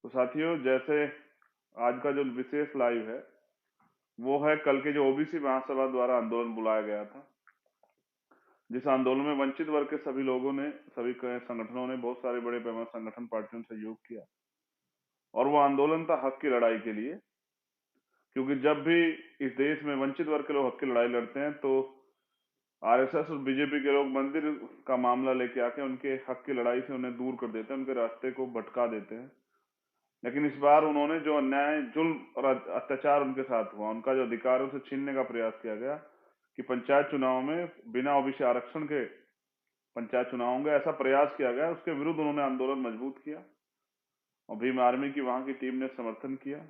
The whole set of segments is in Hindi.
तो साथियों, जैसे आज का जो विशेष लाइव है वो है कल के जो ओबीसी महासभा द्वारा आंदोलन बुलाया गया था, जिस आंदोलन में वंचित वर्ग के सभी लोगों ने, सभी संगठनों ने, बहुत सारे बड़े पैमाने संगठन पार्टियों ने सहयोग किया। और वो आंदोलन था हक की लड़ाई के लिए, क्योंकि जब भी इस देश में वंचित वर्ग के लोग हक की लड़ाई लड़ते हैं तो आरएसएस और बीजेपी के लोग मंदिर का मामला लेके आके उनके हक की लड़ाई से उन्हें दूर कर देते हैं, उनके रास्ते को भटका देते हैं। लेकिन इस बार उन्होंने जो अन्याय, जुल्म और अत्याचार उनके साथ हुआ, उनका जो अधिकार है उसे छीनने का प्रयास किया गया कि पंचायत चुनाव में बिना ओबीसी आरक्षण के पंचायत चुनाव होंगे, ऐसा प्रयास किया गया। उसके विरुद्ध उन्होंने आंदोलन मजबूत किया और भीम आर्मी की वहां की टीम ने समर्थन किया।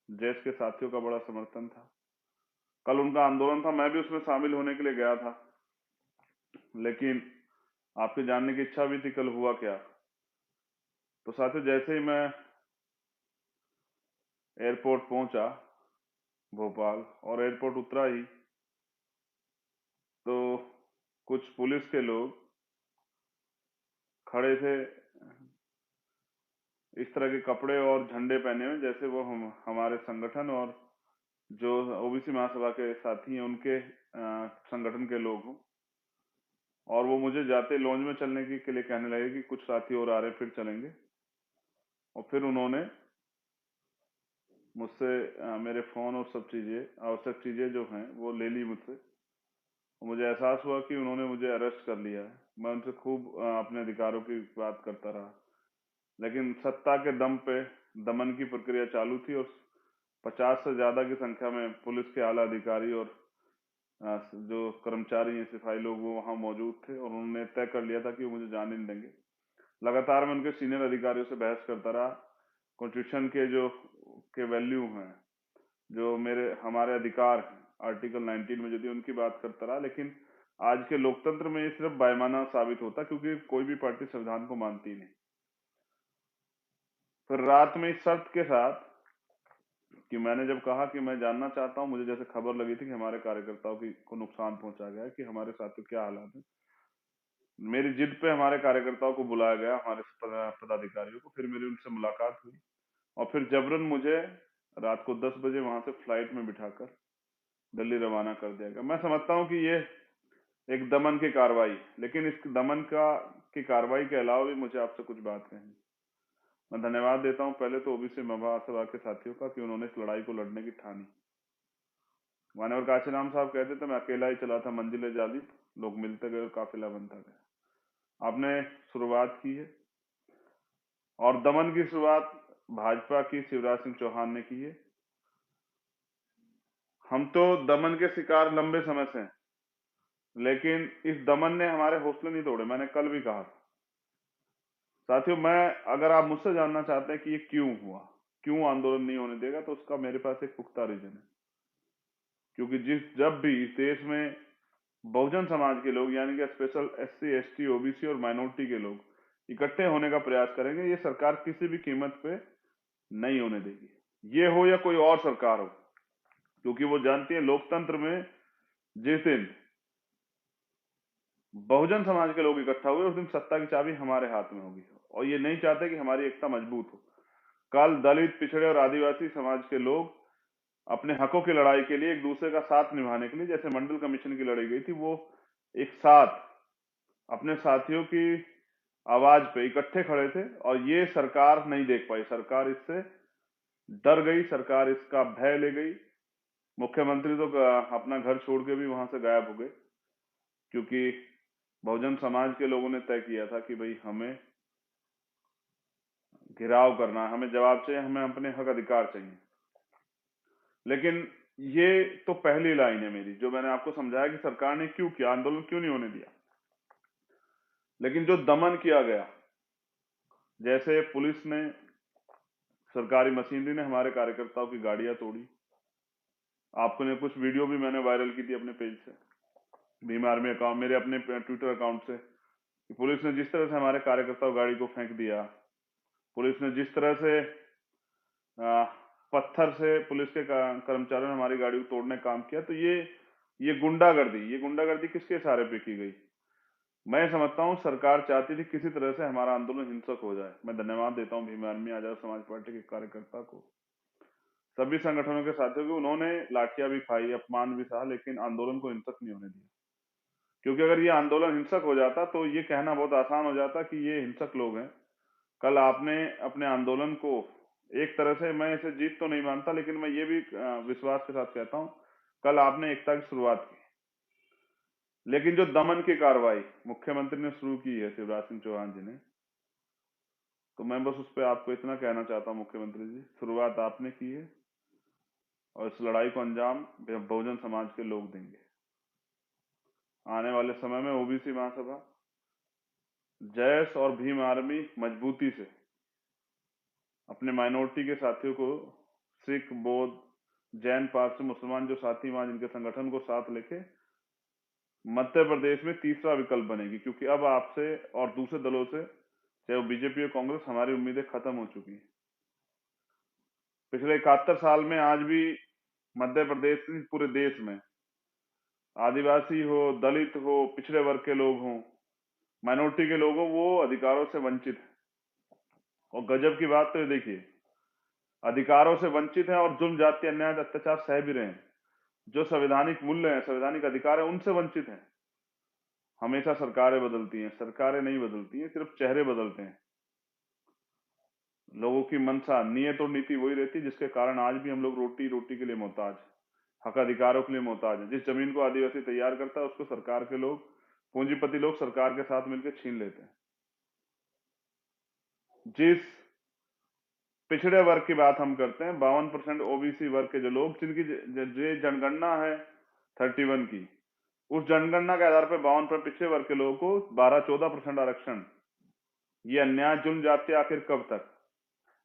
जैश के साथियों का बड़ा समर्थन था। कल उनका आंदोलन था, मैं भी उसमें शामिल होने के लिए गया था, लेकिन आपके जानने की इच्छा भी थी कल हुआ क्या। तो साथियों, जैसे ही मैं एयरपोर्ट पहुंचा भोपाल और एयरपोर्ट उतरा ही तो कुछ पुलिस के लोग खड़े थे, इस तरह के कपड़े और झंडे पहने हुए जैसे वो हमारे संगठन और जो ओबीसी महासभा के साथी हैं उनके संगठन के लोग हों। और वो मुझे जाते लॉन्ज में चलने के लिए कहने लगे कि कुछ साथी और आ रहे हैं, फिर चलेंगे। और फिर उन्होंने मुझसे मेरे फोन और सब चीजें, आवश्यक चीजें जो हैं वो ले ली मुझसे। मुझे एहसास हुआ कि उन्होंने मुझे अरेस्ट कर लिया है। मैं उनसे खूब अपने अधिकारों की बात करता रहा, लेकिन सत्ता के दम पे दमन की प्रक्रिया चालू थी और 50 से ज्यादा की संख्या में पुलिस के आला अधिकारी और जो कर्मचारी हैं, सिपाही लोग, वो वहां मौजूद थे और उन्होंने तय कर लिया था कि वो मुझे जाने नहीं देंगे। लगातार मैं उनके सीनियर अधिकारियों से बहस करता रहा, कॉन्स्टिट्यूशन के जो के वैल्यू हैं, जो हमारे अधिकार हैं आर्टिकल 19 में, यदि उनकी बात करता रहा। लेकिन आज के लोकतंत्र में ये सिर्फ बेईमाना साबित होता, क्योंकि कोई भी पार्टी संविधान को मानती नहीं। फिर रात में इस शर्त के साथ कि मैंने जब कहा कि मैं जानना चाहता हूं, मुझे जैसे खबर लगी थी कि हमारे कार्यकर्ताओं को नुकसान पहुंचा गया है, कि हमारे साथियों क्या हालात है, मेरी जिद पे हमारे कार्यकर्ताओं को बुलाया गया, हमारे पदाधिकारियों को। फिर मेरी उनसे मुलाकात हुई और फिर जबरन मुझे रात को 10 बजे वहां से फ्लाइट में बिठाकर दिल्ली रवाना कर दिया गया। मैं समझता हूं कि ये एक दमन की कार्रवाई, लेकिन इस दमन की कार्रवाई के अलावा भी मुझे आपसे कुछ बात कहनी। मैं धन्यवाद देता हूं पहले तो ओबीसी महासभा के साथियों का कि उन्होंने इस लड़ाई को लड़ने की ठानी। मान्यवर काशीराम साहब कहते थे, मैं अकेला ही चला था, मंजिलें जाली, लोग मिलते गए और काफिला बनता गया। आपने शुरुआत की है और दमन की शुरुआत भाजपा की शिवराज सिंह चौहान ने की है। हम तो दमन के शिकार लंबे समय से हैं, लेकिन इस दमन ने हमारे हौसले नहीं तोड़े। मैंने कल भी कहा साथियों, अगर आप मुझसे जानना चाहते हैं कि ये क्यों हुआ, क्यों आंदोलन नहीं होने देगा, तो उसका मेरे पास एक पुख्ता रीजन है। क्योंकि जब भी इस देश में बहुजन समाज के लोग, यानी कि स्पेशल एससी, एसटी, ओबीसी और माइनॉरिटी के लोग इकट्ठे होने का प्रयास करेंगे, ये सरकार किसी भी कीमत पे नहीं होने देगी, ये हो या कोई और सरकार हो। क्योंकि वो जानती है लोकतंत्र में जिस दिन बहुजन समाज के लोग इकट्ठा हुए, उस दिन सत्ता की चाबी हमारे हाथ में होगी। और ये नहीं चाहते कि हमारी एकता मजबूत हो। कल दलित, पिछड़े और आदिवासी समाज के लोग अपने हकों की लड़ाई के लिए एक दूसरे का साथ निभाने के लिए, जैसे मंडल कमीशन की लड़ाई गई थी, वो एक साथ अपने साथियों की आवाज पे इकट्ठे खड़े थे। और ये सरकार नहीं देख पाई, सरकार इससे डर गई, सरकार इसका भय ले गई। मुख्यमंत्री तो अपना घर छोड़ के भी वहां से गायब हो गए, क्योंकि बहुजन समाज के लोगों ने तय किया था कि भाई हमें घेराव करना है, हमें जवाब चाहिए, हमें अपने हक अधिकार चाहिए। लेकिन ये तो पहली लाइन है मेरी, जो मैंने आपको समझाया कि सरकार ने क्यों किया, आंदोलन क्यों नहीं होने दिया। लेकिन जो दमन किया गया, जैसे पुलिस ने, सरकारी मशीनरी ने हमारे कार्यकर्ताओं की गाड़ियां तोड़ी। आपको ने कुछ वीडियो भी मैंने वायरल की थी अपने पेज से, भीम आर्मी अकाउंट, मेरे अपने ट्विटर अकाउंट से। पुलिस ने जिस तरह से हमारे कार्यकर्ताओं गाड़ी को फेंक दिया, पुलिस ने जिस तरह से आ, पत्थर से पुलिस के कर्मचारियों ने हमारी गाड़ी को तोड़ने का काम किया, तो ये गुंडागर्दी किसके इशारे पे की गई? मैं समझता हूँ सरकार चाहती थी किसी तरह से हमारा आंदोलन हिंसक हो जाए। मैं धन्यवाद देता हूँ भीम आर्मी आजाद समाज पार्टी के कार्यकर्ता को, सभी संगठनों के साथियों को। उन्होंने लाठियां भी खाई, अपमान भी सहा, लेकिन आंदोलन को हिंसक नहीं होने दिया। क्योंकि अगर ये आंदोलन हिंसक हो जाता तो ये कहना बहुत आसान हो जाता कि ये हिंसक लोग हैं। कल आपने अपने आंदोलन को एक तरह से, मैं इसे जीत तो नहीं मानता, लेकिन मैं ये भी विश्वास के साथ कहता हूँ, कल आपने एकता की शुरुआत की। लेकिन जो दमन की कार्रवाई मुख्यमंत्री ने शुरू की है, शिवराज सिंह चौहान जी ने, तो मैं बस उस पर आपको इतना कहना चाहता हूँ, मुख्यमंत्री जी, शुरुआत आपने की है और इस लड़ाई को अंजाम बहुजन समाज के लोग देंगे। आने वाले समय में ओबीसी महासभा, जैस और भीम आर्मी मजबूती से अपने माइनॉरिटी के साथियों को, सिख, बौद्ध, जैन, पारसी, मुसलमान जो साथी वहां जिनके संगठन को साथ लेके मध्य प्रदेश में तीसरा विकल्प बनेगी। क्योंकि अब आपसे और दूसरे दलों से, चाहे वो बीजेपी और कांग्रेस, हमारी उम्मीदें खत्म हो चुकी हैं। पिछले 71 साल में आज भी मध्य प्रदेश की, पूरे देश में आदिवासी हो, दलित हो, पिछड़े वर्ग के लोग हों, माइनॉरिटी के लोग हों, वो अधिकारों से वंचित है। और गजब की बात तो ये देखिए, अधिकारों से वंचित है और जुल्म, जाति, अन्याय, अत्याचार सह भी रहे हैं। जो संवैधानिक मूल्य हैं, संवैधानिक अधिकार है, उनसे वंचित हैं। हमेशा सरकारें बदलती हैं, सरकारें नहीं बदलती हैं, सिर्फ चेहरे बदलते हैं। लोगों की मंशा, नियत और नीति वही रहती है, जिसके कारण आज भी हम लोग रोटी रोटी के लिए मोहताज, हक अधिकारों के लिए मोहताज हैं। जिस जमीन को आदिवासी तैयार करता है, उसको सरकार के लोग, पूंजीपति लोग सरकार के साथ मिलकर छीन लेते हैं। जिस पिछड़े वर्ग की बात हम करते हैं, 52% ओबीसी वर्ग के जो लोग, जिनकी जो जनगणना है 31 की, उस जनगणना के आधार पर 52% पिछड़े वर्ग के लोगों को 12-14% आरक्षण, ये अन्याय, जुल्म, जाति आखिर कब तक?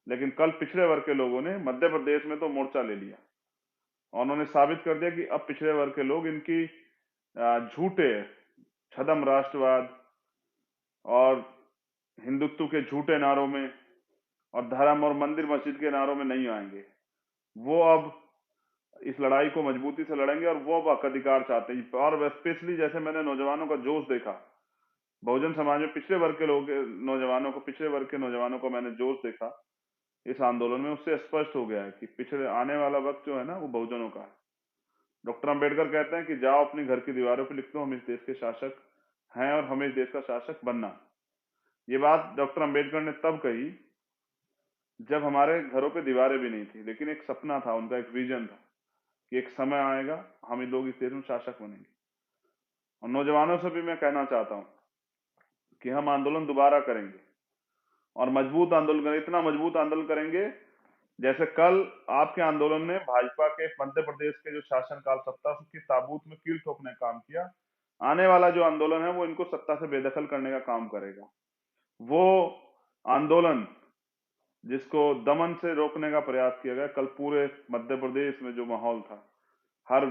लेकिन कल पिछड़े वर्ग के लोगों ने मध्य प्रदेश में तो मोर्चा ले लिया और उन्होंने साबित कर दिया कि अब पिछड़े वर्ग के लोग इनकी झूठे छदम राष्ट्रवाद और हिंदुत्व के झूठे नारों में और धर्म और मंदिर मस्जिद के नारों में नहीं आएंगे। वो अब इस लड़ाई को मजबूती से लड़ेंगे और वो अब हक अधिकार चाहते हैं। और स्पेशली जैसे मैंने नौजवानों का जोश देखा, बहुजन समाज में पिछड़े वर्ग के लोग, नौजवानों को, पिछड़े वर्ग के नौजवानों को मैंने जोश देखा इस आंदोलन में, उससे स्पष्ट हो गया है कि पिछड़े आने वाला वक्त जो है ना, वो बहुजनों का है। डॉक्टर अंबेडकर कहते हैं कि जाओ अपनी घर की दीवारों पर लिख दो, हम इस देश के शासक हैं और हमें इस देश का शासक बनना। ये बात डॉक्टर अंबेडकर ने तब कही जब हमारे घरों पे दीवारें भी नहीं थी, लेकिन एक सपना था उनका, एक विजन था कि एक समय आएगा हम ही लोग इस देश में शासक बनेंगे। और नौजवानों से भी मैं कहना चाहता हूं कि हम आंदोलन दोबारा करेंगे और मजबूत आंदोलन करेंगे, इतना मजबूत आंदोलन करेंगे जैसे कल आपके आंदोलन ने भाजपा के मध्य प्रदेश के जो शासनकाल सत्ता की ताबूत में कील ठोकने का काम किया। आने वाला जो आंदोलन है वो इनको सत्ता से बेदखल करने का काम करेगा। वो आंदोलन जिसको दमन से रोकने का प्रयास किया गया, कल पूरे मध्य प्रदेश में जो माहौल था, हर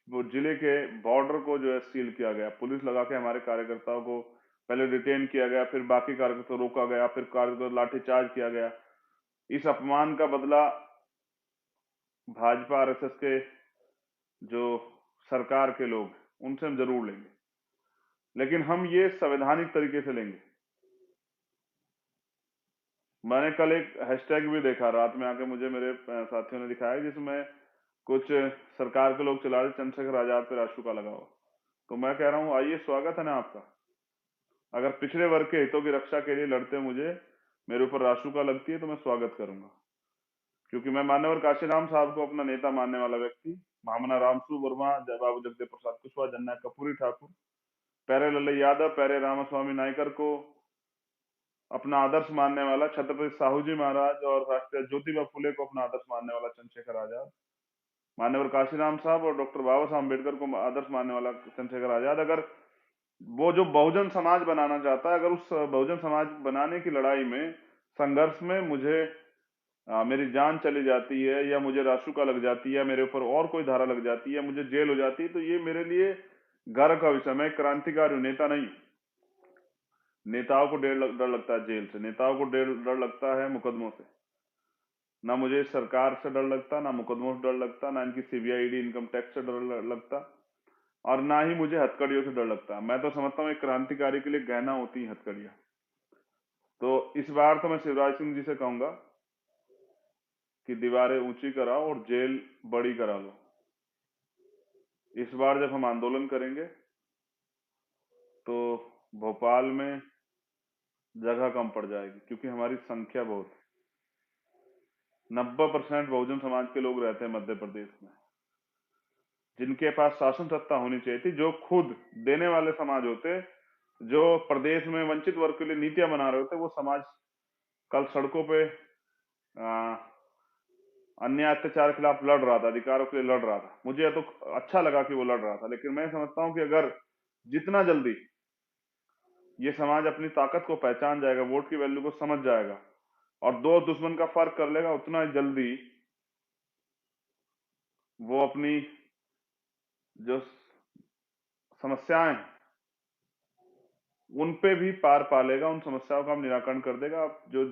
वो जिले के बॉर्डर को जो है सील किया गया, पुलिस लगा के हमारे कार्यकर्ताओं को पहले डिटेन किया गया, फिर बाकी कार्यकर्ताओं को रोका गया, फिर कार्यकर्ताओं लाठीचार्ज किया गया। इस अपमान का बदला भाजपा आरएसएस के जो सरकार के लोग, उनसे हम जरूर लेंगे, लेकिन हम ये संवैधानिक तरीके से लेंगे। मैंने कल एक हैशटैग भी देखा, रात में आके मुझे मेरे साथियों ने दिखाया, जिसमें कुछ सरकार के लोग चला रहे, चंद्रशेखर आजाद पे राशुका लगाओ। तो मैं कह रहा हूं, आइए, स्वागत है ना आपका। अगर पिछड़े वर्ग के हितों की रक्षा के लिए लड़ते मुझे मेरे ऊपर राशुका लगती है तो मैं स्वागत करूंगा। क्योंकि मैं मान्यवर काशीराम साहब को अपना नेता मानने वाला व्यक्ति, महामना रामसू वर्मा, बाबू जगदेव प्रसाद कुशवाहा, जननायक कपूरी ठाकुर, प्यारे लल्लू यादव, प्यारे रामास्वामी नायकर को अपना आदर्श मानने वाला, छत्रपति साहू जी महाराज और राष्ट्रीय ज्योतिबा फुले को अपना आदर्श मानने वाला चंद्रशेखर आजाद, मान्यवर काशीराम साहब और डॉक्टर बाबा साहब अम्बेडकर को आदर्श मानने वाला चंद्रशेखर आजाद, अगर वो जो बहुजन समाज बनाना चाहता है, अगर उस बहुजन समाज बनाने की लड़ाई में, संघर्ष में मुझे मेरी जान चली जाती है, या मुझे राशुका लग जाती है, या मेरे ऊपर और कोई धारा लग जाती है, मुझे जेल हो जाती है, तो ये मेरे लिए गर्व का विषय। मैं क्रांतिकारी हूं, नेता नहीं। नेताओं को डर लगता है जेल से, नेताओं को डर लगता है मुकदमों से। ना मुझे सरकार से डर लगता, ना मुकदमों से डर लगता, ना इनकी सीबीआई ईडी इनकम टैक्स से डर लगता। और ना ही मुझे हथकड़ियों से डर लगता है। मैं तो समझता हूँ एक क्रांतिकारी के लिए गहना होती है हथकड़ियां। तो इस बार तो मैं शिवराज सिंह जी से कहूंगा कि दीवारें ऊंची कराओ और जेल बड़ी करा लो। इस बार जब हम आंदोलन करेंगे तो भोपाल में जगह कम पड़ जाएगी, क्योंकि हमारी संख्या बहुत है। 90% बहुजन समाज के लोग रहते हैं मध्य प्रदेश में, जिनके पास शासन सत्ता होनी चाहिए थी, जो खुद देने वाले समाज होते, जो प्रदेश में वंचित वर्ग के लिए नीतियां बना रहे होते, वो समाज कल सड़कों पे आ, अन्याय अत्याचार के खिलाफ लड़ रहा था, अधिकारों के लिए लड़ रहा था। मुझे यह तो अच्छा लगा कि वो लड़ रहा था, लेकिन मैं समझता हूं कि अगर जितना जल्दी ये समाज अपनी ताकत को पहचान जाएगा, वोट की वैल्यू को समझ जाएगा और दो दुश्मन का फर्क कर लेगा, उतना जल्दी वो अपनी जो समस्याएं उन पे भी पार पा लेगा, उन समस्याओं का हम निराकरण कर देगा। जो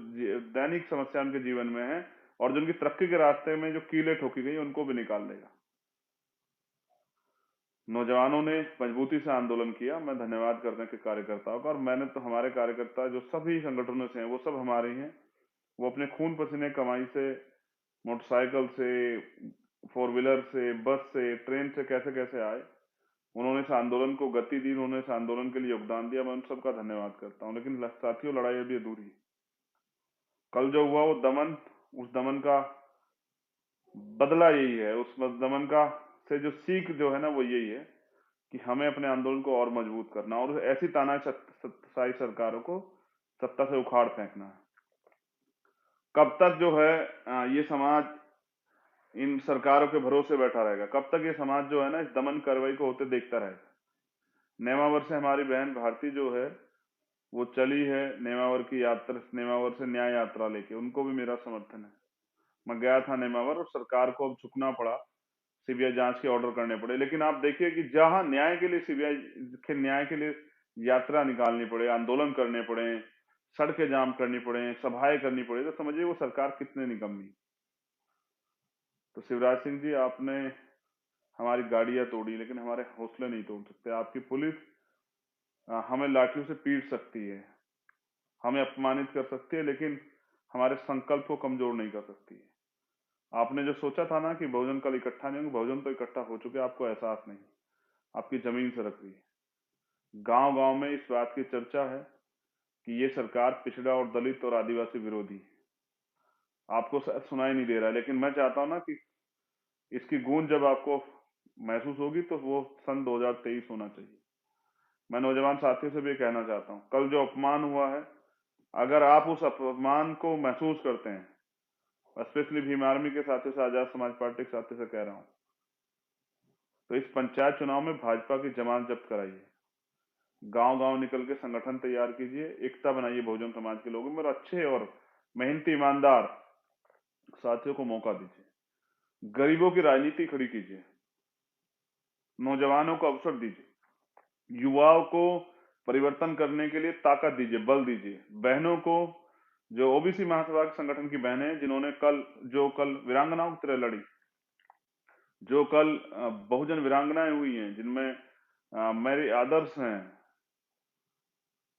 दैनिक समस्या उनके जीवन में है और जो उनकी तरक्की के रास्ते में जो कीलें ठोकी गई उनको भी निकाल देगा। नौजवानों ने मजबूती से आंदोलन किया, मैं धन्यवाद करने के कार्यकर्ताओं का। और मैंने तो, हमारे कार्यकर्ता जो सभी संगठनों से हैं वो सब हमारे ही हैं। वो अपने खून पसीने कमाई से, मोटरसाइकिल से, फोर व्हीलर से, बस से, ट्रेन से कैसे कैसे आए, उन्होंने इस आंदोलन को गति दी, उन्होंने इस आंदोलन के लिए योगदान दिया। मैं उन सबका धन्यवाद करता हूं। लेकिन साथियों, लड़ाई अभी अधूरी है। कल जो हुआ वो दमन, उस दमन का बदला यही है, उस दमन का से जो सीख जो है ना, वो यही है कि हमें अपने आंदोलन को और मजबूत करना और ऐसी तानाशाही सरकारों को सत्ता से उखाड़ फेंकना है। कब तक जो है ये समाज इन सरकारों के भरोसे बैठा रहेगा? कब तक ये समाज जो है ना इस दमन कार्रवाई को होते देखता रहेगा? नेमावर से हमारी बहन भारती जो है वो चली है, नेमावर की यात्रा, नेमावर से न्याय यात्रा लेके, उनको भी मेरा समर्थन है। मैं गया था नेमावर और सरकार को अब झुकना पड़ा, सीबीआई जांच के ऑर्डर करने पड़े। लेकिन आप देखिए कि जहां न्याय के लिए सीबीआई के न्याय के लिए यात्रा निकालनी पड़े, आंदोलन करने पड़े, सड़कें जाम करनी पड़े, सभाएं करनी पड़े, तो समझिए वो सरकार कितने निकम्मी। तो शिवराज सिंह जी, आपने हमारी गाड़ियां तोड़ी, लेकिन हमारे हौसले नहीं तोड़ सकते। आपकी पुलिस हमें लाठियों से पीट सकती है, हमें अपमानित कर सकती है, लेकिन हमारे संकल्प को कमजोर नहीं कर सकती है। आपने जो सोचा था ना कि बहुजन कल इकट्ठा नहीं होंगे, बहुजन तो इकट्ठा हो चुके, आपको एहसास नहीं, आपकी जमीन से रख रही है। गांव गांव में इस बात की चर्चा है कि ये सरकार पिछड़ा और दलित और आदिवासी विरोधी है। आपको शायद सुनाई नहीं दे रहा है, लेकिन मैं चाहता हूं ना कि इसकी गूंज जब आपको महसूस होगी तो वो सन 2023 होना चाहिए। मैं नौजवान साथियों से भी कहना चाहता हूँ, कल जो अपमान हुआ है, अगर आप उस अपमान को महसूस करते हैं, स्पेशली भीम आर्मी के साथियों से, आजाद समाज पार्टी के साथियों से कह रहा हूं, तो इस पंचायत चुनाव में भाजपा की जमानत जब्त कराइए, गांव गांव निकल के संगठन तैयार कीजिए, एकता बनाइए बहुजन समाज के लोगों में, और अच्छे और मेहनती ईमानदार साथियों को मौका दीजिए। गरीबों की राजनीति खड़ी कीजिए, नौजवानों को अवसर दीजिए, युवाओं को परिवर्तन करने के लिए ताकत दीजिए, बल दीजिए। बहनों को, जो ओबीसी महासभा के संगठन की बहनें हैं, जिन्होंने कल वीरांगनाओं की तरह लड़ी, जो कल बहुजन वीरांगनाएं हुई हैं, जिनमें मेरे आदर्श हैं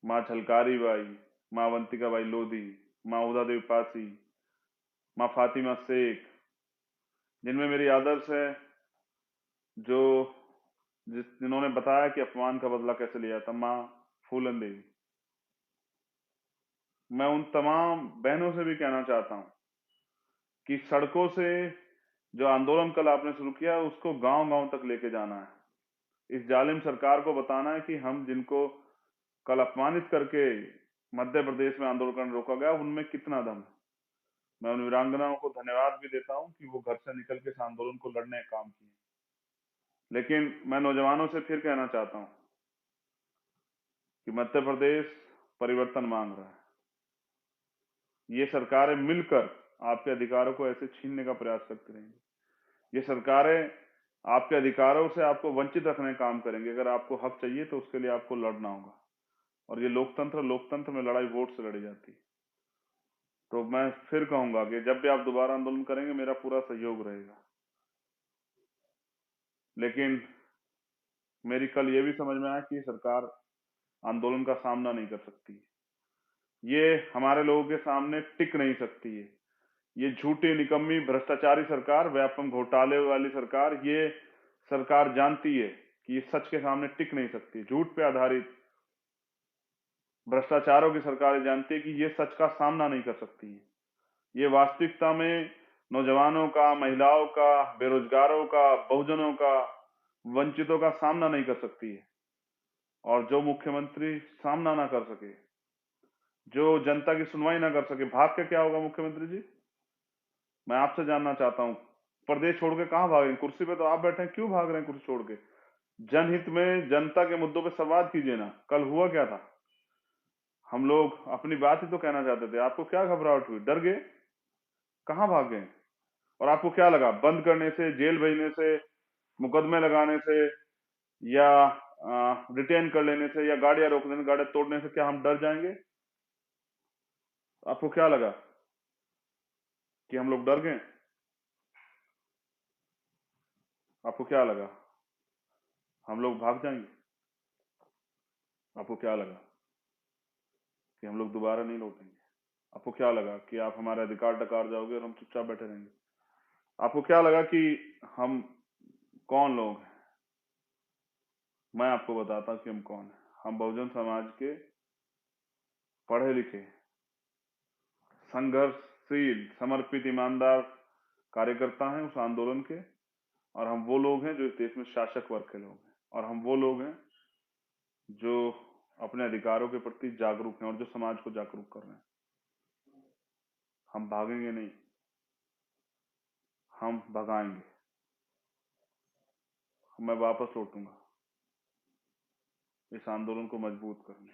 माँ झलकारी बाई, माँ अवंतिका बाई लोधी, माँ उदा देवी पासी, माँ फातिमा शेख, जिनमें मेरी आदर्श है, जो जिन्होंने बताया कि अपमान का बदला कैसे लिया था, माँ फूलन देवी। मैं उन तमाम बहनों से भी कहना चाहता हूं कि सड़कों से जो आंदोलन कल आपने शुरू किया उसको गांव गांव तक लेके जाना है। इस जालिम सरकार को बताना है कि हम जिनको कल अपमानित करके मध्य प्रदेश में आंदोलन करने रोका गया, उनमें कितना दम है। मैं उन वीरांगनाओं को धन्यवाद भी देता हूं कि वो घर से निकल के इस आंदोलन को लड़ने का काम किए। लेकिन मैं नौजवानों से फिर कहना चाहता हूं कि मध्य प्रदेश परिवर्तन मांग रहा है। ये सरकारें मिलकर आपके अधिकारों को ऐसे छीनने का प्रयास करती रहेंगी। ये सरकारें आपके अधिकारों से आपको वंचित रखने का काम करेंगे। अगर आपको हक चाहिए तो उसके लिए आपको लड़ना होगा। और ये लोकतंत्र में लड़ाई वोट से लड़ी जाती है। तो मैं फिर कहूंगा कि जब भी आप दोबारा आंदोलन करेंगे, मेरा पूरा सहयोग रहेगा। लेकिन मेरी कल ये भी समझ में आया कि सरकार आंदोलन का सामना नहीं कर सकती, ये हमारे लोगों के सामने टिक नहीं सकती है। ये झूठी, निकम्मी, भ्रष्टाचारी सरकार, व्यापम घोटाले वाली सरकार, ये सरकार जानती है कि ये सच के सामने टिक नहीं सकती। झूठ पे आधारित भ्रष्टाचारों की सरकार जानती है कि ये सच का सामना नहीं कर सकती है। ये वास्तविकता में नौजवानों का, महिलाओं का, बेरोजगारों का, बहुजनों का, वंचितों का सामना नहीं कर सकती है। और जो मुख्यमंत्री सामना ना कर सके, जो जनता की सुनवाई ना कर सके, भाग के क्या होगा मुख्यमंत्री जी? मैं आपसे जानना चाहता हूं, प्रदेश छोड़ के कहां भाग रहे हैं? कुर्सी पे तो आप बैठे हैं, क्यों भाग रहे हैं कुर्सी छोड़ के? जनहित में, जनता के मुद्दों पे संवाद कीजिए ना। कल हुआ क्या था? हम लोग अपनी बात ही तो कहना चाहते थे, आपको क्या घबराहट हुई? डर गए? कहां भाग गए? और आपको क्या लगा बंद करने से, जेल भेजने से, मुकदमे लगाने से, या डिटेन कर लेने से, या गाड़ियां रोक देने, गाड़ियां तोड़ने से क्या हम डर जाएंगे? आपको क्या लगा कि हम लोग डर गए? आपको क्या लगा हम लोग भाग जाएंगे? आपको क्या लगा कि हम लोग दोबारा नहीं लौटेंगे? आपको क्या लगा कि आप हमारे अधिकार डकार जाओगे और हम चुपचाप बैठे रहेंगे? आपको क्या लगा कि हम कौन लोग हैं? मैं आपको बताता हूं कि हम कौन हैं। हम बहुजन समाज के पढ़े लिखे, संघर्षशील, समर्पित, ईमानदार कार्यकर्ता हैं उस आंदोलन के। और हम वो लोग हैं जो इस देश में शासक वर्ग के लोग हैं। और हम वो लोग हैं जो अपने अधिकारों के प्रति जागरूक हैं और जो समाज को जागरूक कर रहे हैं। हम भागेंगे नहीं, हम भगाएंगे। मैं वापस लौटूंगा इस आंदोलन को मजबूत करने,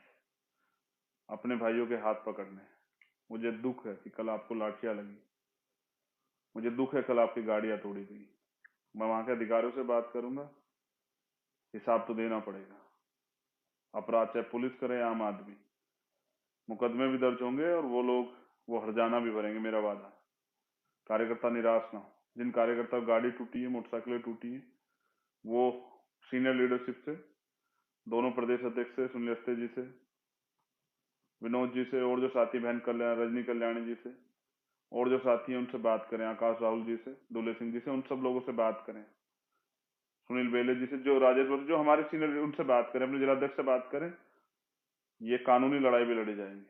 अपने भाइयों के हाथ पकड़ने। मुझे दुख है कि कल आपको लाठियां लगी, मुझे दुख है कल आपकी गाड़ियां तोड़ी गई। मैं वहां के अधिकारियों से बात करूंगा, हिसाब तो देना पड़ेगा। अपराध चाहे पुलिस करे या आम आदमी, मुकदमे भी दर्ज होंगे और वो लोग वो हर्जाना भी भरेंगे, मेरा वादा है। कार्यकर्ता निराश ना हो। जिन कार्यकर्ता की गाड़ी टूटी है, मोटरसाइकिलें टूटी है, वो सीनियर लीडरशिप से, दोनों प्रदेश अध्यक्ष से, सुनील अवस्थी जी से, विनोद जी से, और जो साथी बहन कल्याण, रजनी कल्याणी जी से, और जो साथी हैं उनसे बात करें, आकाश राहुल जी से, दुले सिंह जी से, उन सब लोगों से बात करें, सुनील बेले जी से, जो राजेश, जो हमारे सीनियर, उनसे बात करें, अपने जिलाध्यक्ष से बात करें। ये कानूनी लड़ाई भी लड़ी जाएगी।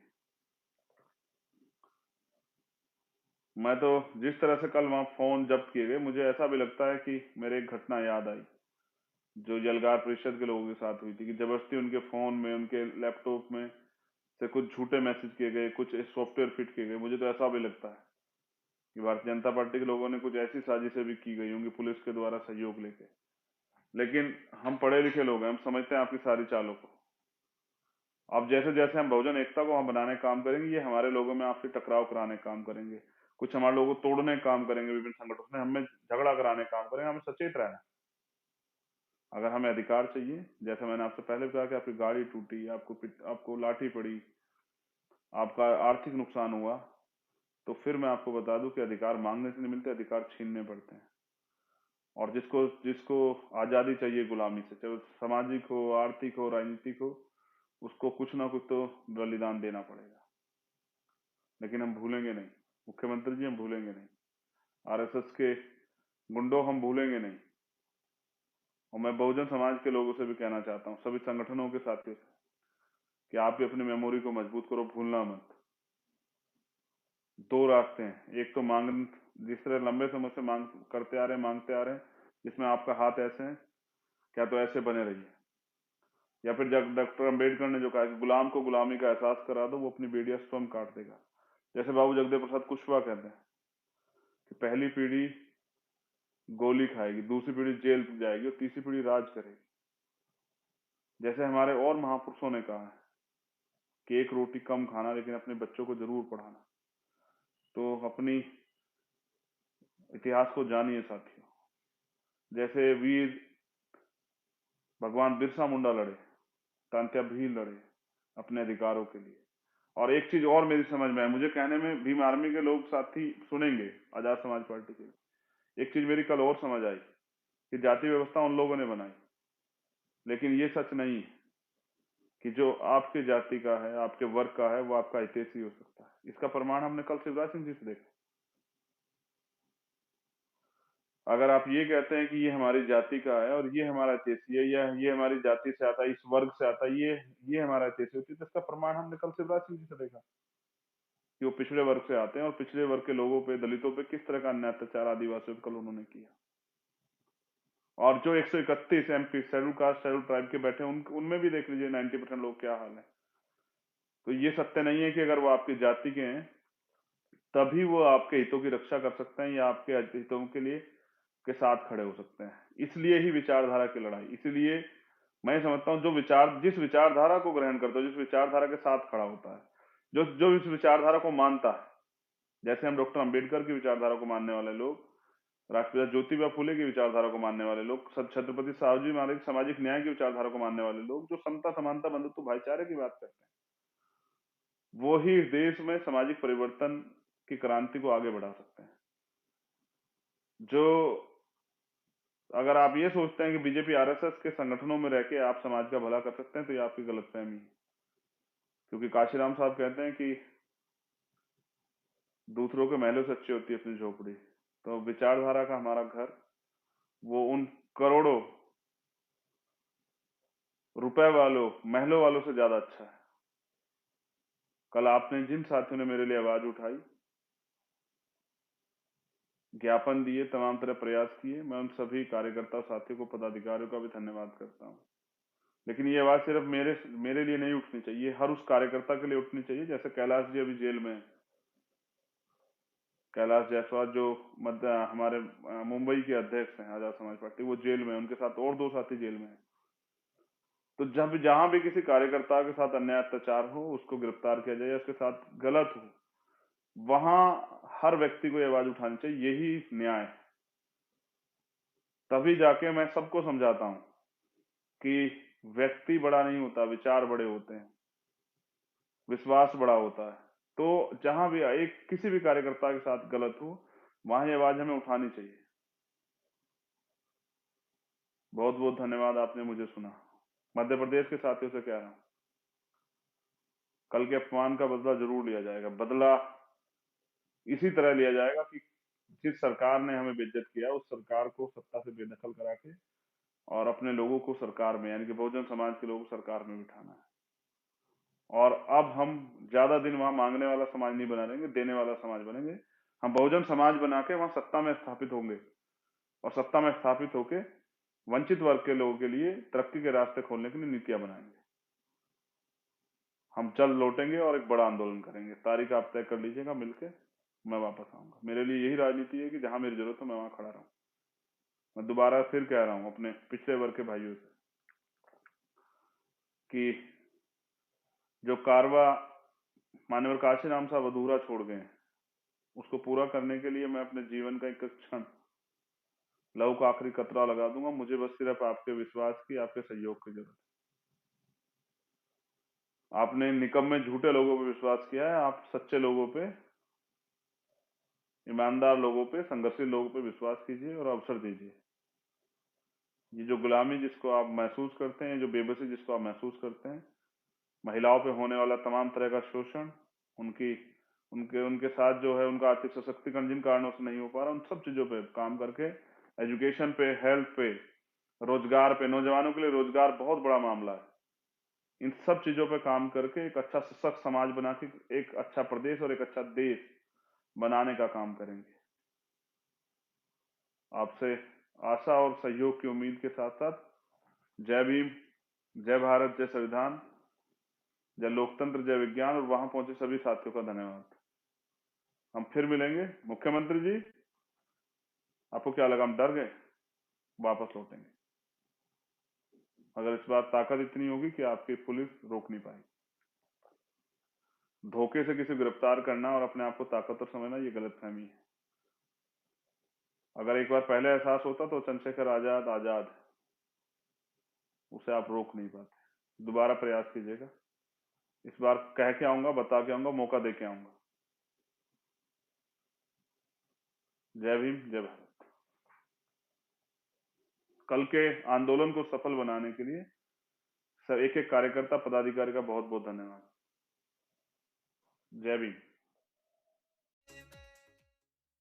मैं तो जिस तरह से कल वहां फोन जब्त किए गए, मुझे ऐसा भी लगता है कि मेरे एक घटना याद आई जो यलगार परिषद के लोगों के साथ हुई थी, कि जबरदस्ती उनके फोन में, उनके लैपटॉप में से कुछ झूठे मैसेज किए गए, कुछ सॉफ्टवेयर फिट किए गए। मुझे तो ऐसा भी लगता है कि भारतीय जनता पार्टी के लोगों ने कुछ ऐसी साजिशें भी की गई होंगी पुलिस के द्वारा सहयोग लेके। लेकिन हम पढ़े लिखे लोग हैं, हम समझते हैं आपकी सारी चालों को। अब जैसे जैसे हम बहुजन एकता को हम बनाने का काम करेंगे, ये हमारे लोगों में आपसे टकराव कराने का काम करेंगे, कुछ हमारे लोगों को तोड़ने का काम करेंगे, विभिन्न संगठनों में हमें झगड़ा कराने का काम करेंगे। हमें सचेत रहना है। अगर हमें अधिकार चाहिए, जैसे मैंने आपसे पहले कहा कि आपकी गाड़ी टूटी, आपको लाठी पड़ी, आपका आर्थिक नुकसान हुआ, तो फिर मैं आपको बता दूं कि अधिकार मांगने से नहीं मिलते, अधिकार छीनने पड़ते हैं। और जिसको जिसको आजादी चाहिए गुलामी से, चाहे वो सामाजिक हो, आर्थिक हो, राजनीतिक हो, उसको कुछ ना कुछ तो बलिदान देना पड़ेगा। लेकिन हम भूलेंगे नहीं मुख्यमंत्री जी, हम भूलेंगे नहीं। आरएसएस के गुंडों हम भूलेंगे नहीं। और मैं बहुजन समाज के लोगों से भी कहना चाहता हूँ, सभी संगठनों के साथियों से, कि आप भी अपनी मेमोरी को मजबूत करो, भूलना मत। दो रास्ते हैं, एक तो मांग, जिस तरह लंबे समय से मांग करते आ रहे हैं, मांगते आ रहे हैं, जिसमें आपका हाथ ऐसे है, क्या तो ऐसे बने रहिए। या फिर जब डॉक्टर अंबेडकर ने जो कहा कि गुलाम को गुलामी का एहसास करा दो, वो अपनी बेड़ियां स्वयं काट देगा। जैसे बाबू जगदेव प्रसाद कुशवाहा कहते हैं कि पहली पीढ़ी गोली खाएगी, दूसरी पीढ़ी जेल जाएगी और तीसरी पीढ़ी राज करेगी। जैसे हमारे और महापुरुषों ने कहा है कि एक रोटी कम खाना, लेकिन अपने बच्चों को जरूर पढ़ाना। तो अपनी इतिहास को जानिए साथियों। जैसे वीर भगवान बिरसा मुंडा लड़े, तांत्या भील लड़े अपने अधिकारों के लिए। और एक चीज और मेरी समझ में है, मुझे कहने में भीम आर्मी के लोग साथी सुनेंगे, आजाद समाज पार्टी के, एक चीज मेरी कल और समझ आई कि जाति व्यवस्था उन लोगों ने बनाई लेकिन ये सच नहीं है कि जो आपके जाति का है, आपके वर्ग का है, वो आपका हितैषी हो सकता है। इसका प्रमाण हमने कल शिवराज सिंह जी से देखा। अगर आप ये कहते हैं कि ये हमारी जाति का है और ये हमारा हितैषी है, या ये हमारी जाति से आता है, इस वर्ग से आता है, ये हमारा हितैषी होती है, तो इसका प्रमाण हमने कल शिवराज सिंह जी से देखा कि वो पिछड़े वर्ग से आते हैं और पिछड़े वर्ग के लोगों पे, दलितों पे किस तरह का अन्याय अत्याचार आदिवासियों पर कल उन्होंने किया। और जो 131 MP schedule caste schedule tribe के बैठे हैं, उनमें भी देख लीजिए 90% लोग क्या हाल है। तो ये सत्य नहीं है कि अगर वो आपकी जाति के हैं तभी वो आपके हितों की रक्षा कर सकते हैं या आपके हितों के लिए के साथ खड़े हो सकते हैं। इसलिए ही विचारधारा की लड़ाई। इसलिए मैं समझता हूँ जिस विचारधारा को ग्रहण करता है, जिस विचारधारा के साथ खड़ा होता है, जो जो इस विचारधारा को मानता है, जैसे हम डॉक्टर अंबेडकर की विचारधारा को मानने वाले लोग, राष्ट्रपिता ज्योतिबा फुले की विचारधारा को मानने वाले लोग, छत्रपति साहू जी महाराज सामाजिक न्याय की विचारधारा को मानने वाले लोग, जो समता, समानता, बंधुत्व, भाईचारे की बात करते हैं, वो ही इस देश में सामाजिक परिवर्तन की क्रांति को आगे बढ़ा सकते हैं। जो अगर आप ये सोचते हैं कि बीजेपी आरएसएस के संगठनों में रह के आप समाज का भला कर सकते हैं, तो ये आपकी गलतफहमी है। क्योंकि काशीराम साहब कहते हैं कि दूसरों के महलों से अच्छी होती है अपनी झोपड़ी। तो विचारधारा का हमारा घर वो उन करोड़ों रुपए वालों, महलों वालों से ज्यादा अच्छा है। कल आपने जिन साथियों ने मेरे लिए आवाज उठाई, ज्ञापन दिए, तमाम तरह प्रयास किए, मैं उन सभी कार्यकर्ता साथियों को, पदाधिकारियों का भी धन्यवाद करता हूँ। लेकिन ये आवाज सिर्फ मेरे लिए नहीं उठनी चाहिए, हर उस कार्यकर्ता के लिए उठनी चाहिए। जैसे कैलाश जी अभी जेल में है, कैलाश जायसवाल जो हमारे मुंबई के अध्यक्ष हैं आजाद समाज पार्टी, वो जेल में, उनके साथ और 2 साथी जेल में हैं। तो जब जहां भी किसी कार्यकर्ता के साथ अन्याय अत्याचार हो, उसको गिरफ्तार किया जाए या उसके साथ गलत हो, वहां हर व्यक्ति को ये आवाज उठानी चाहिए। यही न्याय है। तभी जाके मैं सबको समझाता हूं कि व्यक्ति बड़ा नहीं होता, विचार बड़े होते हैं, विश्वास बड़ा होता है। तो जहां भी एक किसी भी कार्यकर्ता के साथ गलत हो, वहां ये आवाज हमें उठानी चाहिए। बहुत बहुत धन्यवाद, आपने मुझे सुना। मध्य प्रदेश के साथियों से कह रहा हूं, कल के अपमान का बदला जरूर लिया जाएगा। बदला इसी तरह लिया जाएगा कि जिस सरकार ने हमें बेइज्जत किया, उस सरकार को सत्ता से बेदखल करा के और अपने लोगों को सरकार में, यानी कि बहुजन समाज के लोगों को सरकार में बिठाना है। और अब हम ज्यादा दिन वहां मांगने वाला समाज नहीं बना रहेंगे, देने वाला समाज बनेंगे। हम बहुजन समाज बना के वहां सत्ता में स्थापित होंगे और सत्ता में स्थापित होके वंचित वर्ग के लोगों के लिए तरक्की के रास्ते खोलने के लिए नीतियां बनाएंगे। हम चल लौटेंगे और एक बड़ा आंदोलन करेंगे। तारीख आप तय कर लीजिएगा, मिलके मैं वापस आऊंगा। मेरे लिए यही राजनीति है कि जहां मेरी जरूरत हो मैं वहां खड़ा रहूं। मैं दोबारा फिर कह रहा हूं अपने पिछड़े वर्ग के भाइयों से कि जो कारवा मान्यवर काशीराम साहब अधूरा छोड़ गए हैं, उसको पूरा करने के लिए मैं अपने जीवन का एक क्षण, लहू का आखिरी कतरा लगा दूंगा। मुझे बस सिर्फ आपके विश्वास की, आपके सहयोग की जरूरत है। आपने निकम्मे झूठे लोगों पे विश्वास किया है, आप सच्चे लोगों पे, ईमानदार लोगों पे, संघर्षशील लोगों पे विश्वास कीजिए और अवसर दीजिए। ये जो गुलामी जिसको आप महसूस करते हैं, जो बेबसी जिसको आप महसूस करते हैं, महिलाओं पे होने वाला तमाम तरह का शोषण, उनकी उनके उनके साथ जो है उनका आर्थिक सशक्तिकरण जिन कारणों से नहीं हो पा रहा, उन सब चीजों पे काम करके, एजुकेशन पे, हेल्थ पे, रोजगार पे, नौजवानों के लिए रोजगार बहुत बड़ा मामला है, इन सब चीजों पे काम करके एक अच्छा सशक्त समाज बना के एक अच्छा प्रदेश और एक अच्छा देश बनाने का काम करेंगे। आपसे आशा और सहयोग की उम्मीद के साथ साथ जय भीम, जय भारत, जय संविधान, जय लोकतंत्र, जय विज्ञान, और वहां पहुंचे सभी साथियों का धन्यवाद। हम फिर मिलेंगे। मुख्यमंत्री जी, आपको क्या लगा हम डर गए? वापस लौटेंगे। अगर इस बार ताकत इतनी होगी कि आपकी पुलिस रोक नहीं पाएगी। धोखे से किसी गिरफ्तार करना और अपने आप को ताकतवर समझना, ये गलतफहमी है। अगर एक बार पहले एहसास होता तो चंद्रशेखर आजाद आजाद, उसे आप रोक नहीं पाते। दोबारा प्रयास कीजिएगा। इस बार कह के आऊंगा, बता के आऊंगा, मौका दे के आऊंगा। जय भीम, जय भारत। कल के आंदोलन को सफल बनाने के लिए एक एक कार्यकर्ता पदाधिकारी का बहुत बहुत धन्यवाद। जय भीम।